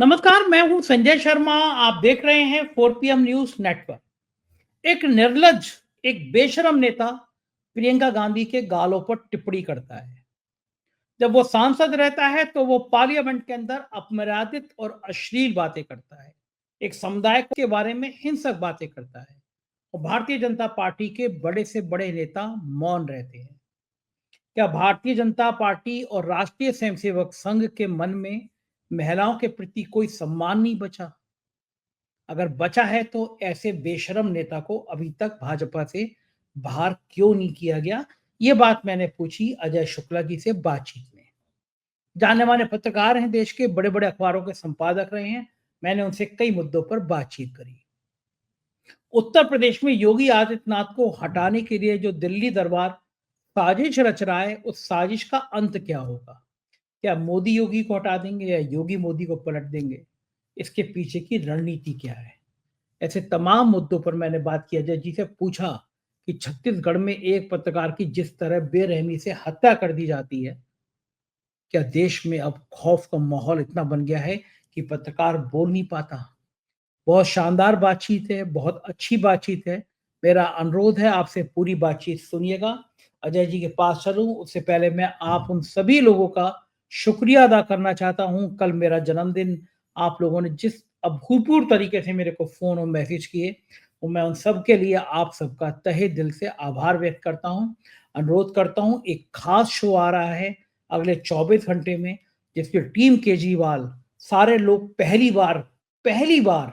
नमस्कार, मैं हूं संजय शर्मा। आप देख रहे हैं 4 PM न्यूज नेटवर्क। एक निर्लज्ज, एक बेशरम नेता प्रियंका गांधी के गालों पर टिप्पणी करता है। जब वो सांसद रहता है तो वो पार्लियामेंट के अंदर अपमर्यादित और अश्लील बातें करता है, एक समुदाय के बारे में हिंसक बातें करता है और भारतीय जनता पार्टी के बड़े से बड़े नेता मौन रहते हैं। क्या भारतीय जनता पार्टी और राष्ट्रीय स्वयंसेवक संघ के मन में महिलाओं के प्रति कोई सम्मान नहीं बचा? अगर बचा है तो ऐसे बेशरम नेता को अभी तक भाजपा से बाहर क्यों नहीं किया गया? ये बात मैंने पूछी अजय शुक्ला जी से बातचीत में। जाने माने पत्रकार हैं, देश के बड़े बड़े अखबारों के संपादक रहे हैं। मैंने उनसे कई मुद्दों पर बातचीत करी। उत्तर प्रदेश में योगी आदित्यनाथ को हटाने के लिए जो दिल्ली दरबार साजिश रच रहा है, उस साजिश का अंत क्या होगा? क्या मोदी योगी को हटा देंगे या योगी मोदी को पलट देंगे? इसके पीछे की रणनीति क्या है? ऐसे तमाम मुद्दों पर मैंने बात की। अजय जी से पूछा कि छत्तीसगढ़ में एक पत्रकार की जिस तरह बेरहमी से हत्या कर दी जाती है, क्या देश में अब खौफ का माहौल इतना बन गया है कि पत्रकार बोल नहीं पाता? बहुत शानदार बातचीत है, बहुत अच्छी बातचीत है। मेरा अनुरोध है आपसे पूरी बातचीत सुनिएगा। अजय जी के पास चलूँ उससे पहले मैं आप उन सभी लोगों का शुक्रिया अदा करना चाहता हूँ। कल मेरा जन्मदिन, आप लोगों ने जिस अभूतपूर्व तरीके से मेरे को फ़ोन और मैसेज किए, वो मैं उन सब के लिए आप सबका तहे दिल से आभार व्यक्त करता हूँ। अनुरोध करता हूँ, एक खास शो आ रहा है अगले 24 घंटे में, जिसकी टीम केजरीवाल, सारे लोग पहली बार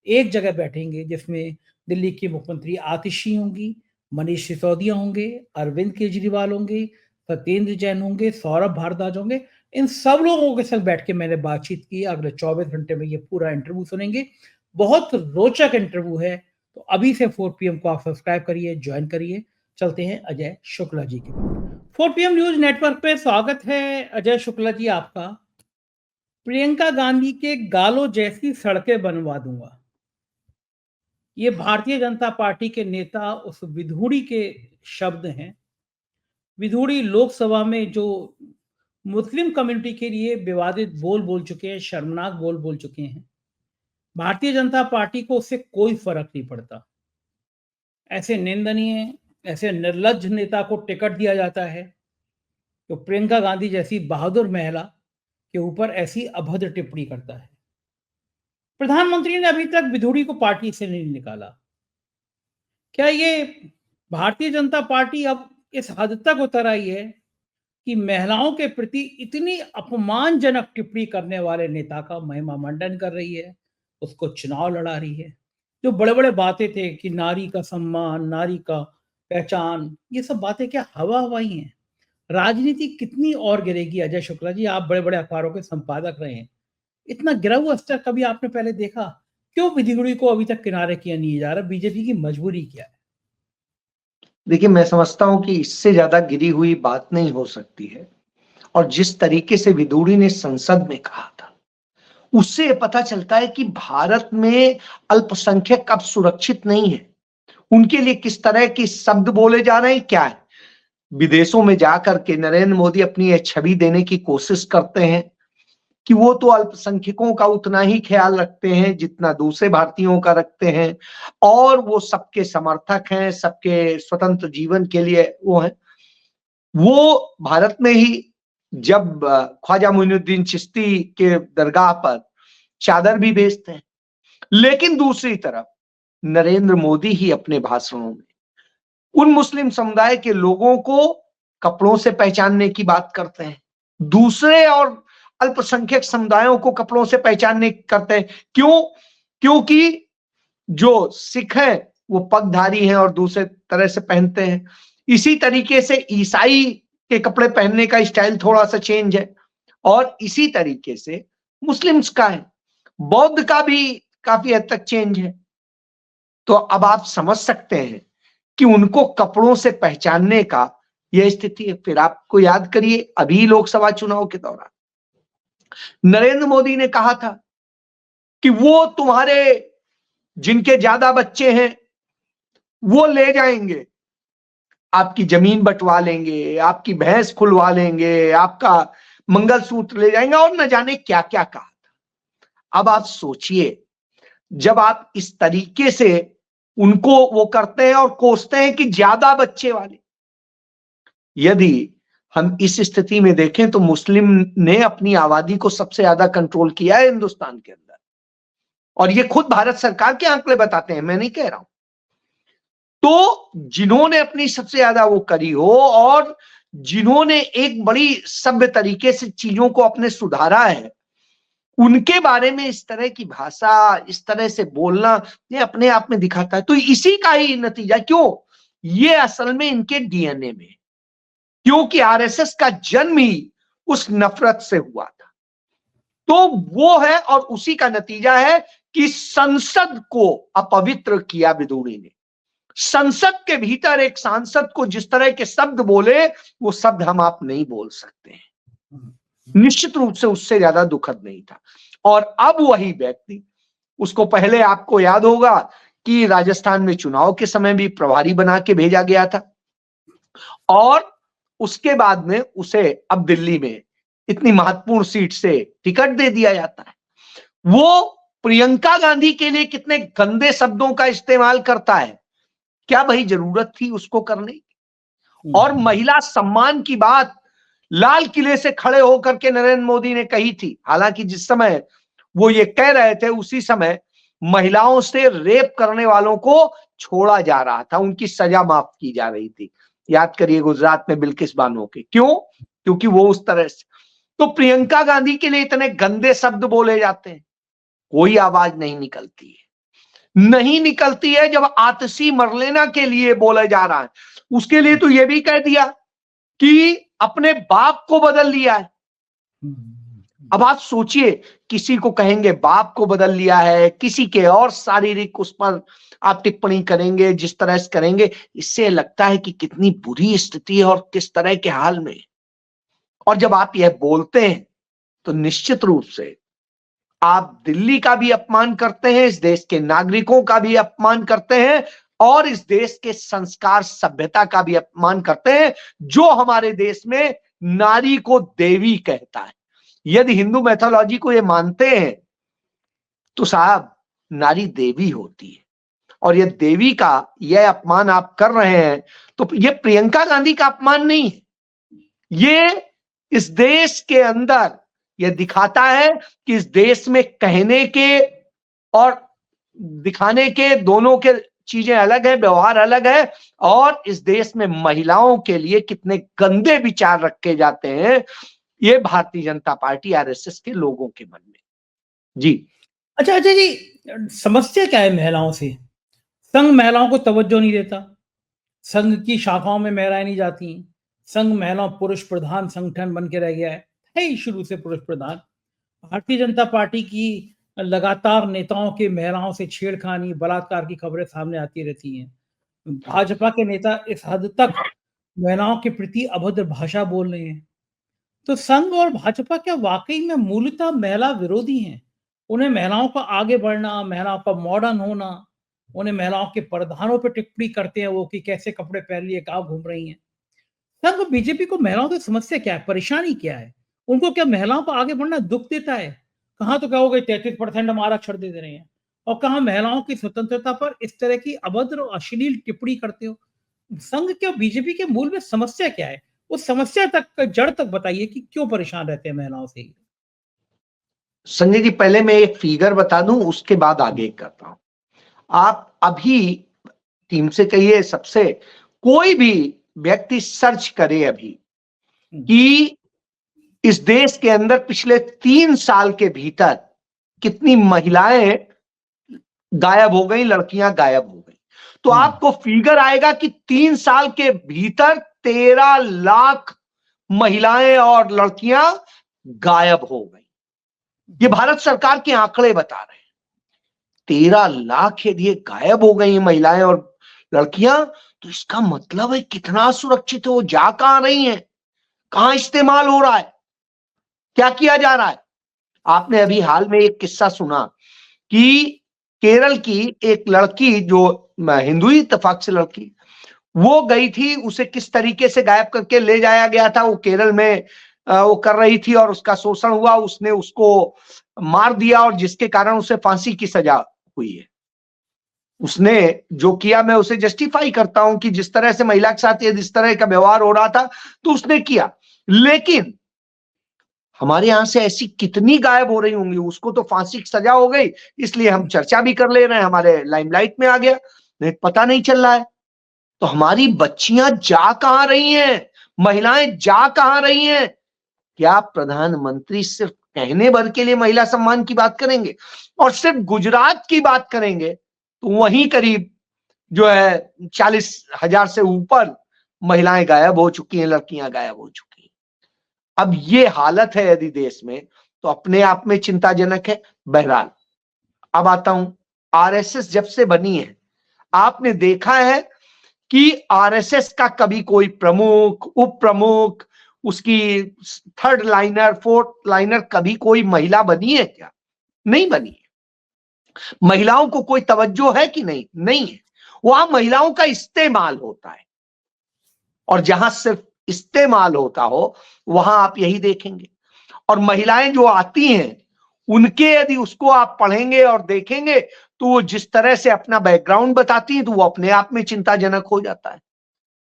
एक जगह बैठेंगे, जिसमें दिल्ली की मुख्यमंत्री आतिशी होंगी, मनीष सिसोदिया होंगे, अरविंद केजरीवाल होंगे, सत्येंद्र जैन होंगे, सौरभ भारद्वाज होंगे। इन सब लोगों के साथ बैठ के मैंने बातचीत की। अगले 24 घंटे में ये पूरा इंटरव्यू सुनेंगे। बहुत रोचक इंटरव्यू है। तो अभी से 4 PM को आप सब्सक्राइब करिए, ज्वाइन करिए। चलते हैं अजय शुक्ला जी के। 4 PM न्यूज नेटवर्क पे स्वागत है अजय शुक्ला जी आपका। प्रियंका गांधी के गालों जैसी सड़कें बनवा दूंगा, ये भारतीय जनता पार्टी के नेता उस विधूड़ी के शब्द हैं। विधूड़ी लोकसभा में जो मुस्लिम कम्युनिटी के लिए विवादित बोल बोल चुके हैं, शर्मनाक बोल बोल चुके हैं। भारतीय जनता पार्टी को उससे कोई फर्क नहीं पड़ता। ऐसे निंदनीय, ऐसे निर्लज्ज नेता को टिकट दिया जाता है तो प्रियंका गांधी जैसी बहादुर महिला के ऊपर ऐसी अभद्र टिप्पणी करता है। प्रधानमंत्री ने अभी तक विधूड़ी को पार्टी से नहीं निकाला। क्या ये भारतीय जनता पार्टी अब इस हद तक उतर आई है कि महिलाओं के प्रति इतनी अपमानजनक टिप्पणी करने वाले नेता का महिमा मंडन कर रही है, उसको चुनाव लड़ा रही है? जो बड़े बड़े बातें थे कि नारी का सम्मान, नारी का पहचान, ये सब बातें क्या हवा हवाई हैं? राजनीति कितनी और गिरेगी? अजय शुक्ला जी, आप बड़े बड़े अखबारों के संपादक रहे हैं, इतना गिरा हुआ स्तर कभी आपने पहले देखा? क्यों विधिगुड़ी को अभी तक किनारे किया नहीं जा रहा? बीजेपी की मजबूरी क्या है? देखिए, मैं समझता हूं कि इससे ज्यादा गिरी हुई बात नहीं हो सकती है। और जिस तरीके से विदुड़ी ने संसद में कहा था, उससे ये पता चलता है कि भारत में अल्पसंख्यक अब सुरक्षित नहीं है। उनके लिए किस तरह के शब्द बोले जा रहे हैं, क्या है। विदेशों में जाकर के नरेंद्र मोदी अपनी यह छवि देने की कोशिश करते हैं कि वो तो अल्पसंख्यकों का उतना ही ख्याल रखते हैं जितना दूसरे भारतीयों का रखते हैं, और वो सबके समर्थक हैं, सबके स्वतंत्र जीवन के लिए वो हैं। वो भारत में ही जब ख्वाजा मोइनुद्दीन चिश्ती के दरगाह पर चादर भी बेचते हैं, लेकिन दूसरी तरफ नरेंद्र मोदी ही अपने भाषणों में उन मुस्लिम समुदाय के लोगों को कपड़ों से पहचानने की बात करते हैं, दूसरे और अल्पसंख्यक समुदायों को कपड़ों से पहचानने करते हैं। क्यों? क्योंकि जो सिख हैं वो पगधारी हैं और दूसरे तरह से पहनते हैं। इसी तरीके से ईसाई के कपड़े पहनने का स्टाइल थोड़ा सा चेंज है, और इसी तरीके से मुस्लिम्स का है, बौद्ध का भी काफी हद तक चेंज है। तो अब आप समझ सकते हैं कि उनको कपड़ों से पहचानने का यह स्थिति है। फिर आपको याद करिए, अभी लोकसभा चुनाव के दौरान नरेंद्र मोदी ने कहा था कि वो तुम्हारे जिनके ज्यादा बच्चे हैं वो ले जाएंगे, आपकी जमीन बंटवा लेंगे, आपकी भैंस खुलवा लेंगे, आपका मंगलसूत्र ले जाएंगे, और न जाने क्या क्या कहा था। अब आप सोचिए, जब आप इस तरीके से उनको वो करते हैं और कोसते हैं कि ज्यादा बच्चे वाले, यदि हम इस स्थिति में देखें तो मुस्लिम ने अपनी आबादी को सबसे ज्यादा कंट्रोल किया है हिंदुस्तान के अंदर, और ये खुद भारत सरकार के आंकड़े बताते हैं, मैं नहीं कह रहा हूं। तो जिन्होंने अपनी सबसे ज्यादा वो करी हो और जिन्होंने एक बड़ी सभ्य तरीके से चीजों को अपने सुधारा है, उनके बारे में इस तरह की भाषा, इस तरह से बोलना, ये अपने आप में दिखाता है। तो इसी का ही नतीजा, क्यों, ये असल में इनके डीएनए में, क्योंकि आरएसएस का जन्म ही उस नफरत से हुआ था। तो वो है, और उसी का नतीजा है कि संसद को अपवित्र किया विदुरी ने। संसद के भीतर एक सांसद को जिस तरह के शब्द बोले, वो शब्द हम आप नहीं बोल सकते हैं। निश्चित रूप से उससे ज्यादा दुखद नहीं था। और अब वही व्यक्ति, उसको पहले आपको याद होगा कि राजस्थान में चुनाव के समय भी प्रभारी बना के भेजा गया था, और उसके बाद में उसे अब दिल्ली में इतनी महत्वपूर्ण सीट से टिकट दे दिया जाता है। वो प्रियंका गांधी के लिए कितने गंदे शब्दों का इस्तेमाल करता है, क्या भाई जरूरत थी उसको करने की? और महिला सम्मान की बात लाल किले से खड़े होकर के नरेंद्र मोदी ने कही थी। हालांकि जिस समय वो ये कह रहे थे, उसी समय महिलाओं से रेप करने वालों को छोड़ा जा रहा था, उनकी सजा माफ की जा रही थी। याद करिए गुजरात में बिल्किस बानो के, क्यों? क्योंकि वो उस तरह से। तो प्रियंका गांधी के लिए इतने गंदे शब्द बोले जाते हैं, कोई आवाज नहीं निकलती है। नहीं निकलती है जब आतिशी मरलेना के लिए बोला जा रहा है, उसके लिए तो यह भी कह दिया कि अपने बाप को बदल लिया है। अब आप सोचिए, किसी को कहेंगे बाप को बदल लिया है, किसी के और शारीरिक उस पर आप टिप्पणी करेंगे, जिस तरह से करेंगे, इससे लगता है कि कितनी बुरी स्थिति है और किस तरह के हाल में। और जब आप यह बोलते हैं तो निश्चित रूप से आप दिल्ली का भी अपमान करते हैं, इस देश के नागरिकों का भी अपमान करते हैं, और इस देश के संस्कार सभ्यता का भी अपमान करते हैं, जो हमारे देश में नारी को देवी कहता है। यदि हिंदू मैथोलॉजी को ये मानते हैं तो साहब नारी देवी होती है, और ये देवी का यह अपमान आप कर रहे हैं तो ये प्रियंका गांधी का अपमान नहीं है, ये इस देश के अंदर यह दिखाता है कि इस देश में कहने के और दिखाने के दोनों के चीजें अलग है, व्यवहार अलग है, और इस देश में महिलाओं के लिए कितने गंदे विचार रखे जाते हैं, ये भारतीय जनता पार्टी आरएसएस के लोगों के मन में। जी अच्छा जी, समस्या क्या है महिलाओं से? संघ महिलाओं को तवज्जो नहीं देता, संघ की शाखाओं में महिलाएं नहीं जाती, संघ महिलाओं पुरुष प्रधान संगठन बन के रह गया है ही शुरू से पुरुष प्रधान। भारतीय जनता पार्टी की लगातार नेताओं के महिलाओं से छेड़खानी, बलात्कार की खबरें सामने आती रहती हैं। भाजपा के नेता इस हद तक महिलाओं के प्रति अभद्र भाषा बोल रहे हैं। तो संघ और भाजपा क्या वाकई में मूलतः महिला विरोधी हैं? उन्हें महिलाओं का आगे बढ़ना, महिलाओं का मॉडर्न होना, उन्हें महिलाओं के परिधानों पर टिप्पणी करते हैं वो कि कैसे कपड़े पहन लिए, कहाँ घूम रही हैं। संघ बीजेपी को महिलाओं की समस्या क्या है, परेशानी क्या है? उनको क्या महिलाओं को आगे बढ़ना दुख देता है? कहाँ तो कहोगे 33% हम आरक्षण दे रहे हैं, और कहाँ महिलाओं की स्वतंत्रता पर इस तरह की अभद्र और अश्लील टिप्पणी करते हो। संघ के और बीजेपी के मूल में समस्या क्या है? उस समस्या तक जड़ तक बताइए कि क्यों परेशान रहते हैं महिलाओं से। संजय जी, पहले मैं एक फिगर बता दूं, उसके बाद आगे करता हूं। आप अभी टीम से कहिए, सबसे कोई भी व्यक्ति सर्च करे अभी कि इस देश के अंदर पिछले 3 साल के भीतर कितनी महिलाएं गायब हो गई, लड़कियां गायब हो गई, तो आपको फिगर आएगा कि 3 साल के भीतर 13 लाख महिलाएं और लड़कियां गायब हो गई। ये भारत सरकार के आंकड़े बता रहे हैं। 13 लाख यदि ये गायब हो गई महिलाएं और लड़कियां, तो इसका मतलब है कितना सुरक्षित है वो, जा कहां रही हैं, कहां इस्तेमाल हो रहा है, क्या किया जा रहा है। आपने अभी हाल में एक किस्सा सुना कि केरल की एक लड़की, जो हिंदू इत्तेफाक से लड़की, वो गई थी, उसे किस तरीके से गायब करके ले जाया गया था। वो केरल में वो कर रही थी और उसका शोषण हुआ, उसने उसको मार दिया और जिसके कारण उसे फांसी की सजा हुई है। उसने जो किया मैं उसे जस्टिफाई करता हूं कि जिस तरह से महिला के साथ इस तरह का व्यवहार हो रहा था तो उसने किया, लेकिन हमारे यहां से ऐसी कितनी गायब हो रही होंगी। उसको तो फांसी की सजा हो गई, इसलिए हम चर्चा भी कर ले रहे हैं, हमारे लाइमलाइट में आ गया, नहीं पता नहीं चल रहा है। तो हमारी बच्चियां जा कहां रही हैं, महिलाएं जा कहां रही हैं? क्या प्रधानमंत्री सिर्फ कहने भर के लिए महिला सम्मान की बात करेंगे और सिर्फ गुजरात की बात करेंगे तो वहीं करीब जो है 40,000 से ऊपर महिलाएं गायब हो चुकी हैं, लड़कियां गायब हो चुकी हैं। अब ये हालत है यदि देश में, तो अपने आप में चिंताजनक है। बहरहाल अब आता हूं, आरएसएस जब से बनी है आपने देखा है कि आरएसएस का कभी कोई प्रमुख, उप प्रमुख, उसकी थर्ड लाइनर, फोर्थ लाइनर कभी कोई महिला बनी है क्या? नहीं बनी है। महिलाओं को कोई तवज्जो है कि नहीं? नहीं है। वहां महिलाओं का इस्तेमाल होता है और जहां सिर्फ इस्तेमाल होता हो वहां आप यही देखेंगे। और महिलाएं जो आती हैं उनके यदि उसको आप पढ़ेंगे और देखेंगे तो वो जिस तरह से अपना बैकग्राउंड बताती हैं तो वो अपने आप में चिंताजनक हो जाता है।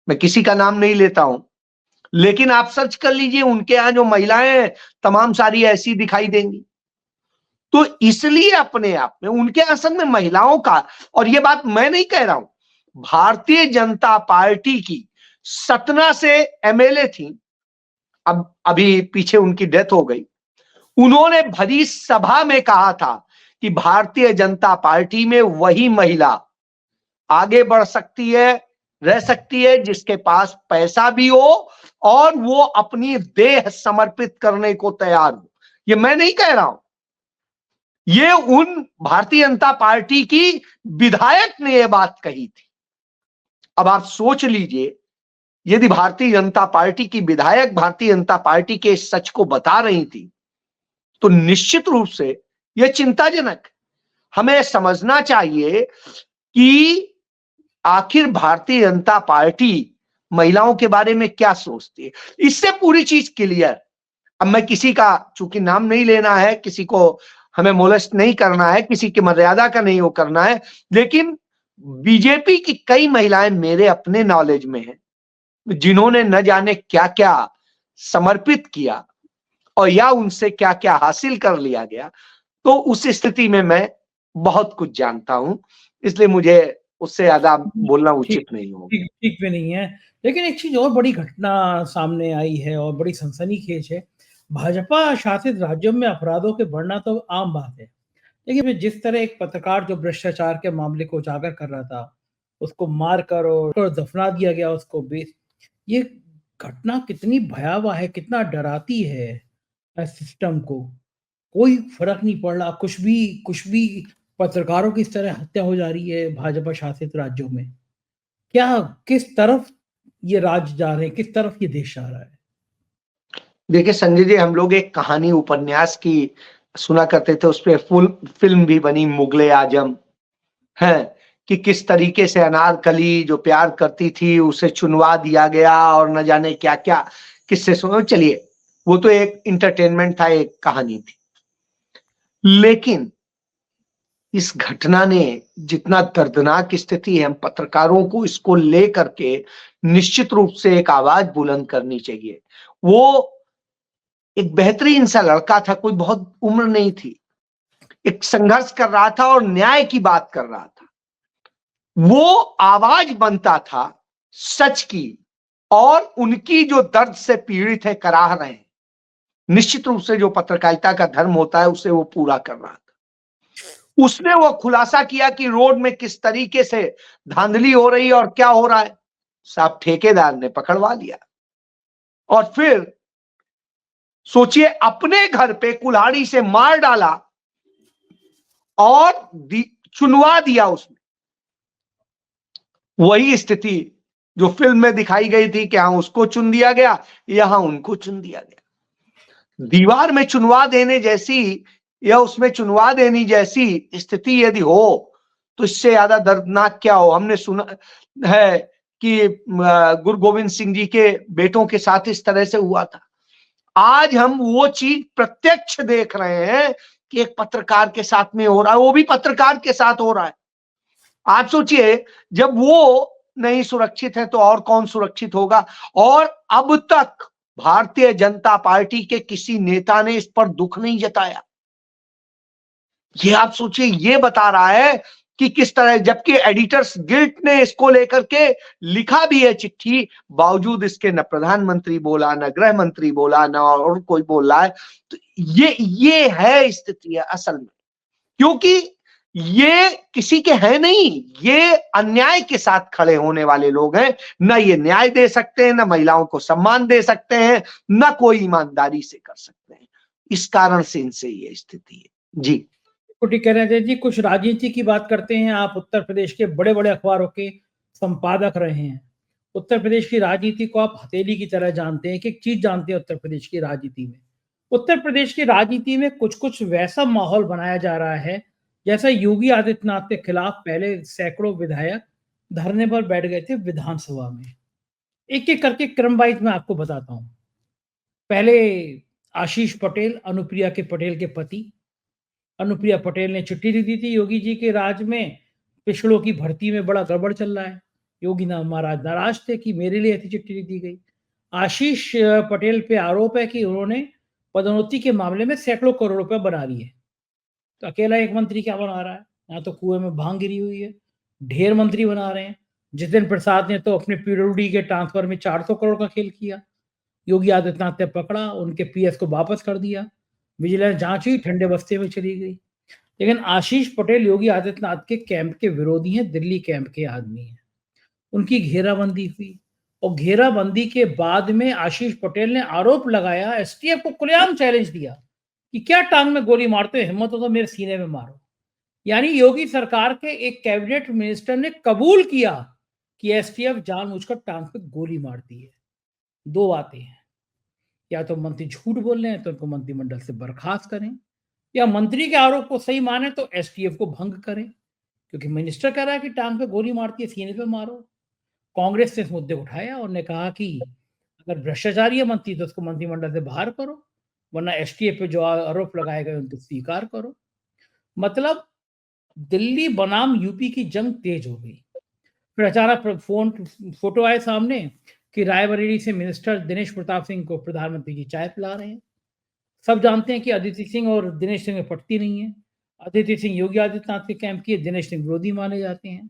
मैं किसी का नाम नहीं लेता हूं, लेकिन आप सर्च कर लीजिए, उनके यहां जो महिलाएं हैं तमाम सारी ऐसी दिखाई देंगी। तो इसलिए अपने आप में उनके असल में महिलाओं का, और ये बात मैं नहीं कह रहा हूं, भारतीय जनता पार्टी की सतना से एमएलए थी, अब अभी पीछे उनकी डेथ हो गई, उन्होंने भरी सभा में कहा था कि भारतीय जनता पार्टी में वही महिला आगे बढ़ सकती है, रह सकती है जिसके पास पैसा भी हो और वो अपनी देह समर्पित करने को तैयार हो। ये मैं नहीं कह रहा हूं, ये उन भारतीय जनता पार्टी की विधायक ने यह बात कही थी। अब आप सोच लीजिए, यदि भारतीय जनता पार्टी की विधायक भारतीय जनता पार्टी के इस सच को बता रही थी तो निश्चित रूप से यह चिंताजनक। हमें समझना चाहिए कि आखिर भारतीय जनता पार्टी महिलाओं के बारे में क्या सोचती है। इससे पूरी चीज क्लियर। अब मैं किसी का चूंकि नाम नहीं लेना है, किसी को हमें मोलेस्ट नहीं करना है, किसी की मर्यादा का नहीं वो करना है, लेकिन बीजेपी की कई महिलाएं मेरे अपने नॉलेज में हैं जिन्होंने न जाने क्या क्या समर्पित किया और या उनसे क्या क्या हासिल कर लिया गया। तो उस स्थिति में मैं बहुत कुछ जानता हूं, इसलिए मुझे उससे ज्यादा बोलना ठीक उचित नहीं होगा। ठीक ठीक भी नहीं है। लेकिन एक चीज और बड़ी घटना सामने आई है और बड़ी सनसनीखेज है। भाजपा शासित राज्यों में अपराधों के बढ़ना तो आम बात है, लेकिन जिस तरह एक पत्रकार जो भ्रष्टाचार के मामले को उजागर कर रहा था, उसको मार कर और दफना दिया गया उसको ये घटना कितनी भयावह है, कितना डराती है सिस्टम को। कोई फर्क नहीं पड़ रहा, कुछ भी पत्रकारों की इस तरह हत्या हो जा रही है भाजपा शासित राज्यों में। क्या, किस तरफ ये राज्य जा रहे हैं, किस तरफ ये देश जा रहा है? देखिए संजय जी, हम लोग एक कहानी उपन्यास की सुना करते थे, उस पर फुल फिल्म भी बनी, मुगले आजम है, कि किस तरीके से अनारकली जो प्यार करती थी उसे चुनवा दिया गया और न जाने क्या क्या किससे सुनो। चलिए, वो तो एक इंटरटेनमेंट था, एक कहानी थी, लेकिन इस घटना ने जितना दर्दनाक स्थिति है, हम पत्रकारों को इसको लेकर के निश्चित रूप से एक आवाज बुलंद करनी चाहिए। वो एक बेहतरीन सा लड़का था, कोई बहुत उम्र नहीं थी, एक संघर्ष कर रहा था और न्याय की बात कर रहा था। वो आवाज बनता था सच की, और उनकी जो दर्द से पीड़ित है, कराह रहे हैं, निश्चित रूप से जो पत्रकारिता का धर्म होता है उसे वो पूरा कर रहा था। उसने वो खुलासा किया कि रोड में किस तरीके से धांधली हो रही है और क्या हो रहा है। साहब ठेकेदार ने पकड़वा लिया और फिर सोचिए, अपने घर पे कुल्हाड़ी से मार डाला और चुनवा दिया उसने। वही स्थिति जो फिल्म में दिखाई गई थी कि हाँ उसको चुन दिया गया, यहां उनको चुन दिया गया। दीवार में चुनवा देने जैसी या उसमें चुनवा देनी जैसी स्थिति यदि हो तो इससे ज्यादा दर्दनाक क्या हो। हमने सुना है कि गुरु गोविंद सिंह जी के बेटों के साथ इस तरह से हुआ था। आज हम वो चीज प्रत्यक्ष देख रहे हैं कि एक पत्रकार के साथ में हो रहा है, वो भी पत्रकार के साथ हो रहा है। आप सोचिए, जब वो नहीं सुरक्षित है तो और कौन सुरक्षित होगा। और अब तक भारतीय जनता पार्टी के किसी नेता ने इस पर दुख नहीं जताया। ये आप सोचिए, ये बता रहा है कि किस तरह, जबकि एडिटर्स गिल्ड ने इसको लेकर के लिखा भी है चिट्ठी, बावजूद इसके न प्रधानमंत्री बोला, न गृह मंत्री बोला, न और कोई बोल रहा है। तो ये है स्थिति है असल में, क्योंकि ये किसी के हैं नहीं, ये अन्याय के साथ खड़े होने वाले लोग हैं। न ये न्याय दे सकते हैं, न महिलाओं को सम्मान दे सकते हैं, न कोई ईमानदारी से कर सकते हैं। इस कारण से इनसे ये स्थिति है। जी ठीक कह रहे थे जी। कुछ राजनीति की बात करते हैं। आप उत्तर प्रदेश के बड़े बड़े अखबारों के संपादक रहे हैं। उत्तर प्रदेश की राजनीति को आप हथेली की तरह जानते हैं। एक चीज जानते हैं उत्तर प्रदेश की राजनीति में, उत्तर प्रदेश की राजनीति में कुछ कुछ वैसा माहौल बनाया जा रहा है जैसा योगी आदित्यनाथ के खिलाफ पहले सैकड़ों विधायक धरने पर बैठ गए थे विधानसभा में। एक एक करके क्रम वाइज मैं आपको बताता हूं। पहले आशीष पटेल, अनुप्रिया के पटेल के पति, अनुप्रिया पटेल ने चिट्ठी दी थी योगी जी के राज में पिछड़ों की भर्ती में बड़ा गड़बड़ चल रहा है। योगी महाराज नाराज थे कि मेरे लिए ऐसी चिट्ठी दी गई। आशीष पटेल पे आरोप है कि उन्होंने पदोन्नति के मामले में सैकड़ों करोड़ रुपए बना लिए। तो अकेला एक मंत्री क्या बना रहा है? यहाँ तो कुएं में भांग गिरी हुई है, ढेर मंत्री बना रहे हैं। जितिन प्रसाद ने तो अपने पीडब्ल्यूडी के ट्रांसफर में 400 करोड़ का खेल किया। योगी आदित्यनाथ ने पकड़ा, उनके पीएस को वापस कर दिया, विजिलेंस जांच हुई, ठंडे बस्ते में चली गई। लेकिन आशीष पटेल योगी आदित्यनाथ के कैंप के विरोधी हैं, दिल्ली कैंप के आदमी हैं। उनकी घेराबंदी हुई और घेराबंदी के बाद में आशीष पटेल ने आरोप लगाया, एसटीएफ को खुलेआम चैलेंज दिया कि क्या टांग में गोली मारते हो, हिम्मत हो तो मेरे सीने में मारो। यानी योगी सरकार के एक कैबिनेट मिनिस्टर ने कबूल किया कि एसटीएफ जानबूझकर टांग पे गोली मारती है। दो बातें हैं, या तो मंत्री झूठ बोल रहे हैं तो उनको मंत्रिमंडल से बर्खास्त करें, या मंत्री के आरोप को सही माने तो एसटीएफ को भंग करें, क्योंकि मिनिस्टर कह रहा है कि टांग पे गोली मारती है, सीने पे मारो। कांग्रेस ने इस मुद्दे को उठाया और ने कहा कि अगर भ्रष्टाचारी है मंत्री तो उसको मंत्रिमंडल से बाहर करो, वरना एसटीएफ पे जो आरोप लगाए गए उनको स्वीकार करो। मतलब दिल्ली बनाम यूपी की जंग तेज हो गई। फिर अचानक फोटो आए सामने कि रायबरेली से मिनिस्टर दिनेश प्रताप सिंह को प्रधानमंत्री जी चाय पिला रहे हैं। सब जानते हैं कि अदिति सिंह और दिनेश सिंह में पटती नहीं है। अदिति सिंह योगी आदित्यनाथ के कैंप की, दिनेश सिंह विरोधी माने जाते हैं।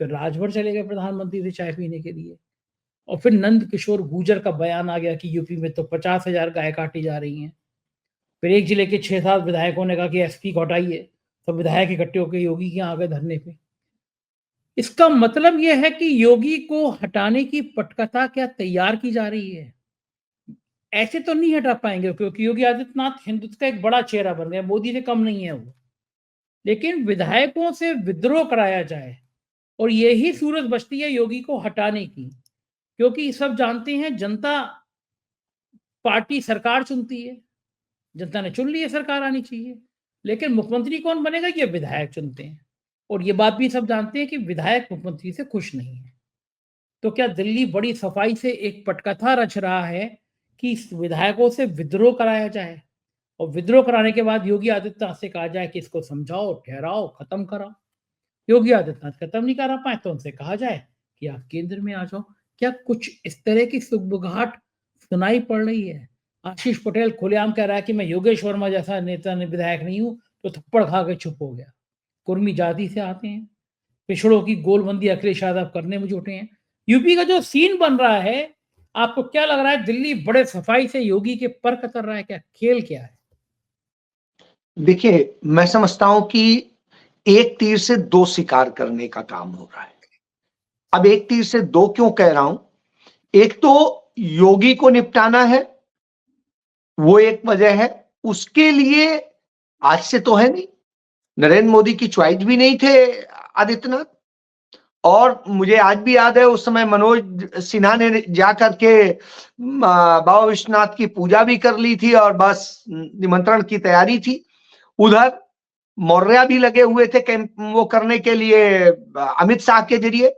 फिर राजभर चले गए प्रधानमंत्री से चाय पीने के लिए। और फिर नंद किशोर गुर्जर का बयान आ गया कि यूपी में तो 50,000 गाय काटी जा रही हैं। फिर एक जिले के 6-7 विधायकों ने कहा कि एसपी को हटाइए, सब विधायक इकट्ठे होकर योगी के यहाँ आ गए धरने पे। इसका मतलब यह है कि योगी को हटाने की पटकथा क्या तैयार की जा रही है? ऐसे तो नहीं हटा पाएंगे, क्योंकि योगी आदित्यनाथ हिंदुत्व का एक बड़ा चेहरा बन गया, मोदी से कम नहीं है वो। लेकिन विधायकों से विद्रोह कराया जाए और यही सूरत बचती है योगी को हटाने की, क्योंकि सब जानते हैं जनता पार्टी सरकार चुनती है, जनता ने चुन ली है सरकार आनी चाहिए, लेकिन मुख्यमंत्री कौन बनेगा ये विधायक चुनते हैं। और ये बात भी सब जानते हैं कि विधायक मुख्यमंत्री से खुश नहीं है। तो क्या दिल्ली बड़ी सफाई से एक पटकथा रच रहा है कि विधायकों से विद्रोह कराया जाए और विद्रोह कराने के बाद योगी आदित्यनाथ से कहा जाए कि इसको समझाओ, ठहराओ, खत्म कराओ। योगी आदित्यनाथ खत्म नहीं करा पाए तो उनसे कहा जाए कि आप केंद्र में आ जाओ। क्या कुछ इस तरह की सुगबुगाहट सुनाई पड़ रही है? आशीष पटेल खुलेआम कह रहा है कि मैं योगेश वर्मा जैसा नेता विधायक नहीं हूं, तो थप्पड़ खा के चुप हो गया। कुर्मी जाति से आते हैं, पिछड़ों की गोलबंदी अखिलेश यादव करने में जुटे हैं। यूपी का जो सीन बन रहा है, आपको क्या लग रहा है? दिल्ली बड़े सफाई से योगी के पर कतर रहा है, क्या खेल क्या है? देखिए, मैं समझता हूं कि एक तीर से दो शिकार करने का काम हो रहा है। अब एक तीर से दो क्यों कह रहा हूं? एक तो योगी को निपटाना है, वो एक वजह है। उसके लिए आज से तो है नहीं, नरेंद्र मोदी की चॉइस भी नहीं थे आदित्यनाथ। और मुझे आज भी याद है उस समय मनोज सिन्हा ने जाकर के बाबा विश्वनाथ की पूजा भी कर ली थी और बस निमंत्रण की तैयारी थी। उधर मौर्या भी लगे हुए थे कैंप वो करने के लिए अमित शाह के जरिए।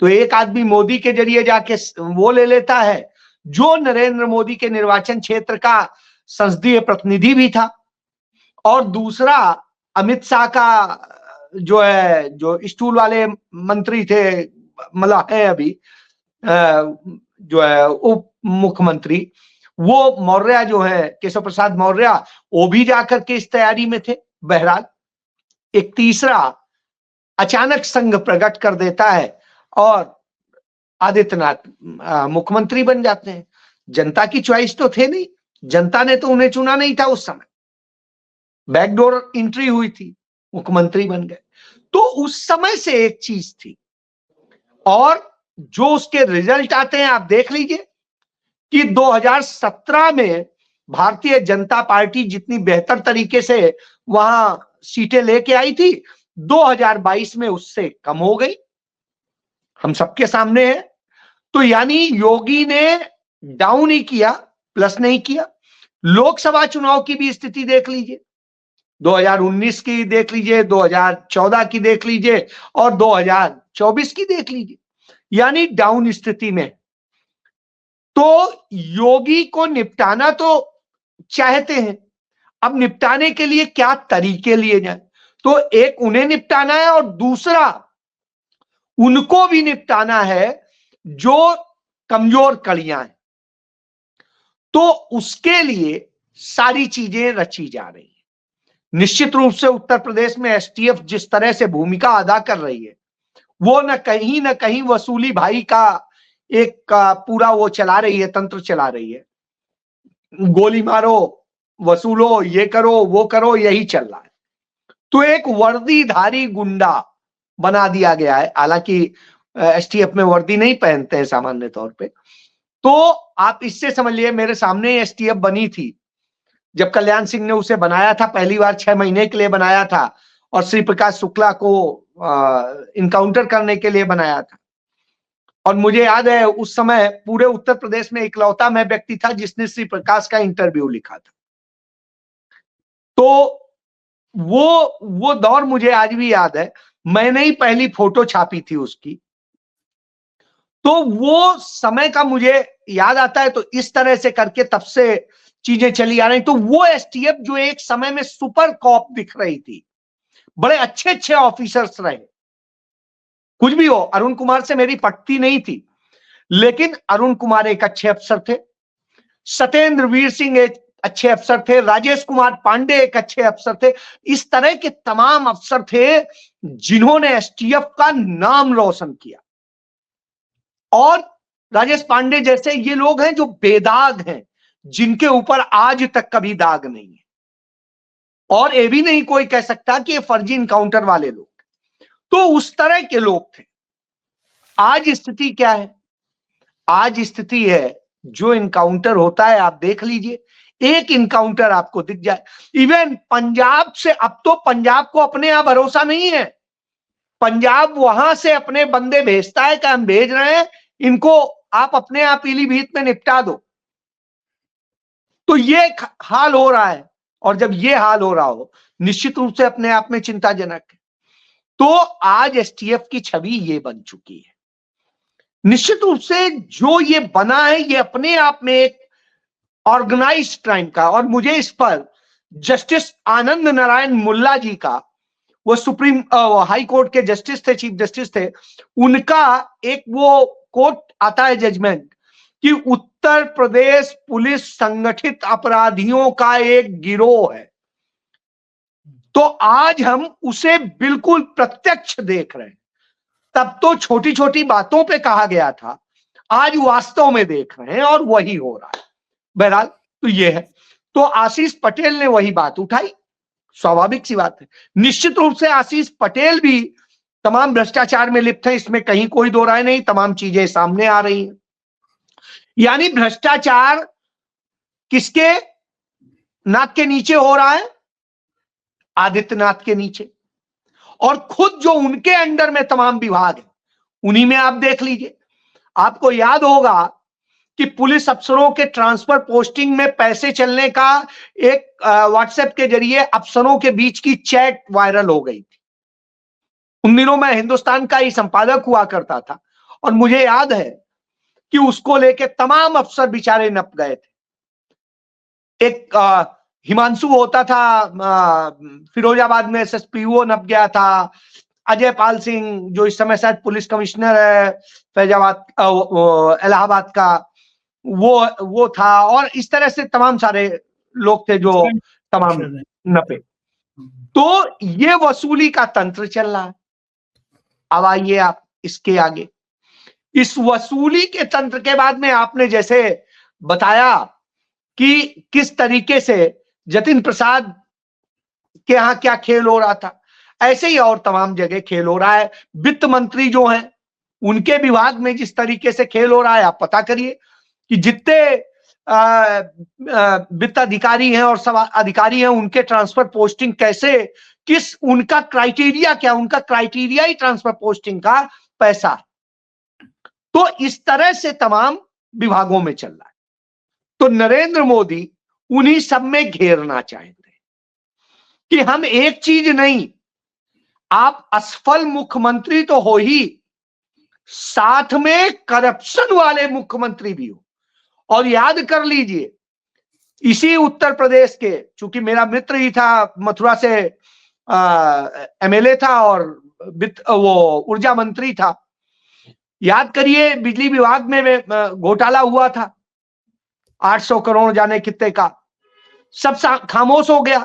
तो एक आदमी मोदी के जरिए जाके वो ले लेता है, जो नरेंद्र मोदी के निर्वाचन क्षेत्र का संसदीय प्रतिनिधि भी था, और दूसरा अमित शाह का जो स्टूल वाले मंत्री थे, मतलब है अभी जो है उप मुख्यमंत्री, वो मौर्य जो है, केशव प्रसाद मौर्य, वो भी जाकर के इस तैयारी में थे। बहरहाल एक तीसरा अचानक संघ प्रकट कर देता है और आदित्यनाथ मुख्यमंत्री बन जाते हैं। जनता की चॉइस तो थे नहीं, जनता ने तो उन्हें चुना नहीं था उस समय, बैकडोर एंट्री हुई थी, मुख्यमंत्री बन गए। तो उस समय से एक चीज थी, और जो उसके रिजल्ट आते हैं आप देख लीजिए कि 2017 में भारतीय जनता पार्टी जितनी बेहतर तरीके से वहां सीटें लेके आई थी, 2022 में उससे कम हो गई, हम सबके सामने है। तो यानी योगी ने डाउन ही किया, प्लस नहीं किया। लोकसभा चुनाव की भी स्थिति देख लीजिए, 2019 की देख लीजिए, 2014 की देख लीजिए और 2024 की देख लीजिए, यानी डाउन स्थिति में। तो योगी को निपटाना तो चाहते हैं, अब निपटाने के लिए क्या तरीके लिए जाए, तो एक उन्हें निपटाना है और दूसरा उनको भी निपटाना है जो कमजोर कड़ियां हैं। तो उसके लिए सारी चीजें रची जा रही है। निश्चित रूप से उत्तर प्रदेश में एसटीएफ जिस तरह से भूमिका अदा कर रही है, वो न कहीं वसूली भाई का एक पूरा वो चला रही है, तंत्र चला रही है, गोली मारो, वसूलो, ये करो, वो करो, यही चल रहा है। तो एक वर्दीधारी गुंडा बना दिया गया है, हालांकि एसटीएफ में वर्दी नहीं पहनते हैं सामान्य तौर पे। तो आप इससे समझ लिए, मेरे सामने एसटीएफ बनी थी जब कल्याण सिंह ने उसे बनाया था, पहली बार 6 महीने के लिए बनाया था, और श्री प्रकाश शुक्ला को इनकाउंटर करने के लिए बनाया था। और मुझे याद है उस समय पूरे उत्तर प्रदेश में इकलौता मैं व्यक्ति था जिसने श्री प्रकाश का इंटरव्यू लिखा था। तो वो दौर मुझे आज भी याद है, मैंने ही पहली फोटो छापी थी उसकी। तो वो समय का मुझे याद आता है। तो इस तरह से करके तब से चीजें चली आ रही। तो वो एसटीएफ जो एक समय में सुपर कॉप दिख रही थी, बड़े अच्छे अच्छे ऑफिसर्स रहे, कुछ भी हो, अरुण कुमार से मेरी पटती नहीं थी, लेकिन अरुण कुमार एक अच्छे अफसर थे, सत्येंद्र वीर सिंह एक अच्छे अफसर थे, राजेश कुमार पांडे एक अच्छे अफसर थे। इस तरह के तमाम अफसर थे जिन्होंने एसटीएफ का नाम रोशन किया। और राजेश पांडे जैसे ये लोग हैं जो बेदाग हैं, जिनके ऊपर आज तक कभी दाग नहीं है, और ये भी नहीं कोई कह सकता कि ये फर्जी इनकाउंटर वाले लोग। तो उस तरह के लोग थे। आज स्थिति क्या है? आज स्थिति है, जो इनकाउंटर होता है आप देख लीजिए, एक इनकाउंटर आपको दिख जाए। इवन पंजाब से, अब तो पंजाब को अपने यहां भरोसा नहीं है, पंजाब वहां से अपने बंदे भेजता है कि हम भेज रहे हैं इनको, आप अपने यहां पीलीभीत में निपटा दो। तो ये हाल हो रहा है, और जब ये हाल हो रहा हो, निश्चित रूप से अपने आप में चिंताजनक है। तो आज एसटीएफ की छवि ये बन चुकी है। निश्चित रूप से जो ये बना है, ये अपने आप में एक ऑर्गेनाइज्ड क्राइम का, और मुझे इस पर जस्टिस आनंद नारायण मुल्ला जी का, वो सुप्रीम हाई कोर्ट के जस्टिस थे, चीफ जस्टिस थे, उनका एक वो कोर्ट आता है जजमेंट कि उत्तर प्रदेश पुलिस संगठित अपराधियों का एक गिरोह है। तो आज हम उसे बिल्कुल प्रत्यक्ष देख रहे हैं। तब तो छोटी छोटी बातों पे कहा गया था, आज वास्तव में देख रहे हैं, और वही हो रहा है। बहरहाल तो ये है। तो आशीष पटेल ने वही बात उठाई, स्वाभाविक सी बात है। निश्चित रूप से आशीष पटेल भी तमाम भ्रष्टाचार में लिप्त है, इसमें कहीं कोई दो राय नहीं, तमाम चीजें सामने आ रही हैं। यानी भ्रष्टाचार किसके नाक के नीचे हो रहा है? आदित्यनाथ के नीचे। और खुद जो उनके अंडर में तमाम विभाग है, उन्हीं में आप देख लीजिए। आपको याद होगा कि पुलिस अफसरों के ट्रांसफर पोस्टिंग में पैसे चलने का एक व्हाट्सएप के जरिए अफसरों के बीच की चैट वायरल हो गई थी। उन दिनों मैं हिंदुस्तान का ही संपादक हुआ करता था, और मुझे याद है कि उसको लेके तमाम अफसर बेचारे नप गए थे। एक हिमांशु होता था फिरोजाबाद में, एसएसपीओ नप गया था। अजय पाल सिंह जो इस समय शायद पुलिस कमिश्नर है फैजाबाद इलाहाबाद का, वो था। और इस तरह से तमाम सारे लोग थे जो तमाम नपे। तो ये वसूली का तंत्र चल रहा है। अब आइए आप इसके आगे, इस वसूली के तंत्र के बाद में आपने जैसे बताया कि किस तरीके से जतिन प्रसाद के यहां क्या खेल हो रहा था, ऐसे ही और तमाम जगह खेल हो रहा है। वित्त मंत्री जो हैं उनके विभाग में जिस तरीके से खेल हो रहा है, आप पता करिए कि जितने वित्त अधिकारी हैं और सब अधिकारी हैं उनके ट्रांसफर पोस्टिंग कैसे, किस उनका क्राइटेरिया क्या, उनका क्राइटेरिया ही ट्रांसफर पोस्टिंग का पैसा। तो इस तरह से तमाम विभागों में चल रहा है। तो नरेंद्र मोदी उन्हीं सब में घेरना चाहते हैं कि हम एक चीज नहीं, आप असफल मुख्यमंत्री तो हो ही, साथ में करप्शन वाले मुख्यमंत्री भी हो। और याद कर लीजिए, इसी उत्तर प्रदेश के, चूंकि मेरा मित्र ही था, मथुरा से एमएलए था और वो ऊर्जा मंत्री था, याद करिए बिजली विभाग में घोटाला हुआ था 800 करोड़ जाने कितने का, सब खामोश हो गया।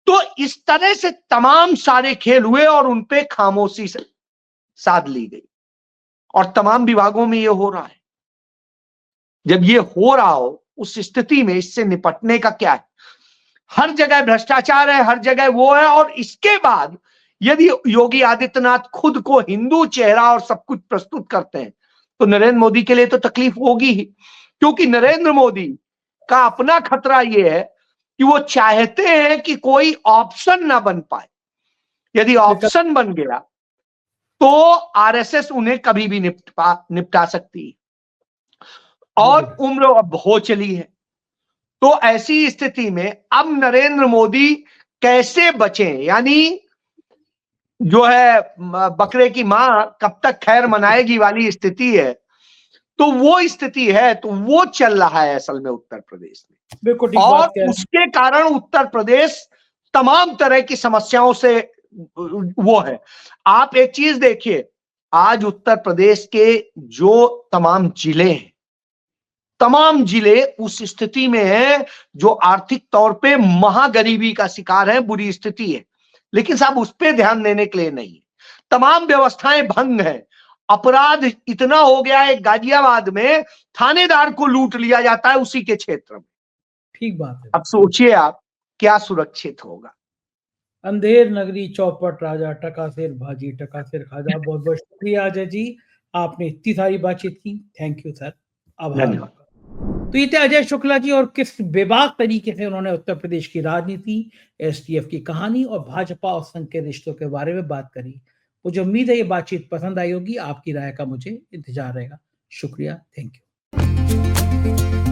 तो इस तरह से तमाम सारे खेल हुए और उनपे खामोशी से साध ली गई। और तमाम विभागों में ये हो रहा है। जब ये हो रहा हो उस स्थिति में इससे निपटने का क्या है? हर जगह भ्रष्टाचार है, हर जगह वो है। और इसके बाद यदि योगी आदित्यनाथ खुद को हिंदू चेहरा और सब कुछ प्रस्तुत करते हैं तो नरेंद्र मोदी के लिए तो तकलीफ होगी ही, क्योंकि नरेंद्र मोदी का अपना खतरा ये है कि वो चाहते हैं कि कोई ऑप्शन ना बन पाए। यदि ऑप्शन बन गया तो आरएसएस उन्हें कभी भी निपटा सकती है और उम्र अब हो चली है। तो ऐसी स्थिति में अब नरेंद्र मोदी कैसे बचें, यानी जो है बकरे की मां कब तक खैर मनाएगी वाली स्थिति है, तो वो स्थिति है। तो वो चल रहा है असल में उत्तर प्रदेश में। और उसके कारण उत्तर प्रदेश तमाम तरह की समस्याओं से वो है। आप एक चीज देखिए, आज उत्तर प्रदेश के जो तमाम जिले हैं, तमाम जिले उस स्थिति में हैं जो आर्थिक तौर पे महागरीबी का शिकार है, बुरी स्थिति है। लेकिन साहब उस पर ध्यान देने के लिए नहीं, तमाम व्यवस्थाएं भंग है, अपराध इतना हो गया है। गाजियाबाद में थानेदार को लूट लिया जाता है उसी के क्षेत्र में। ठीक बात है। अब सोचिए आप क्या सुरक्षित होगा। अंधेर नगरी चौपट राजा, टकासेर भाजी टकासेर खाजा। बहुत बहुत शुक्रिया अजय जी, आपने इतनी सारी बातचीत की। थैंक यू सर, आभार। तो ये थे अजय शुक्ला जी, और किस बेबाक तरीके से उन्होंने उत्तर प्रदेश की राजनीति, एसटीएफ की कहानी और भाजपा और संघ के रिश्तों के बारे में बात करी। मुझे उम्मीद है ये बातचीत पसंद आई होगी। आपकी राय का मुझे इंतजार रहेगा। शुक्रिया, थैंक यू।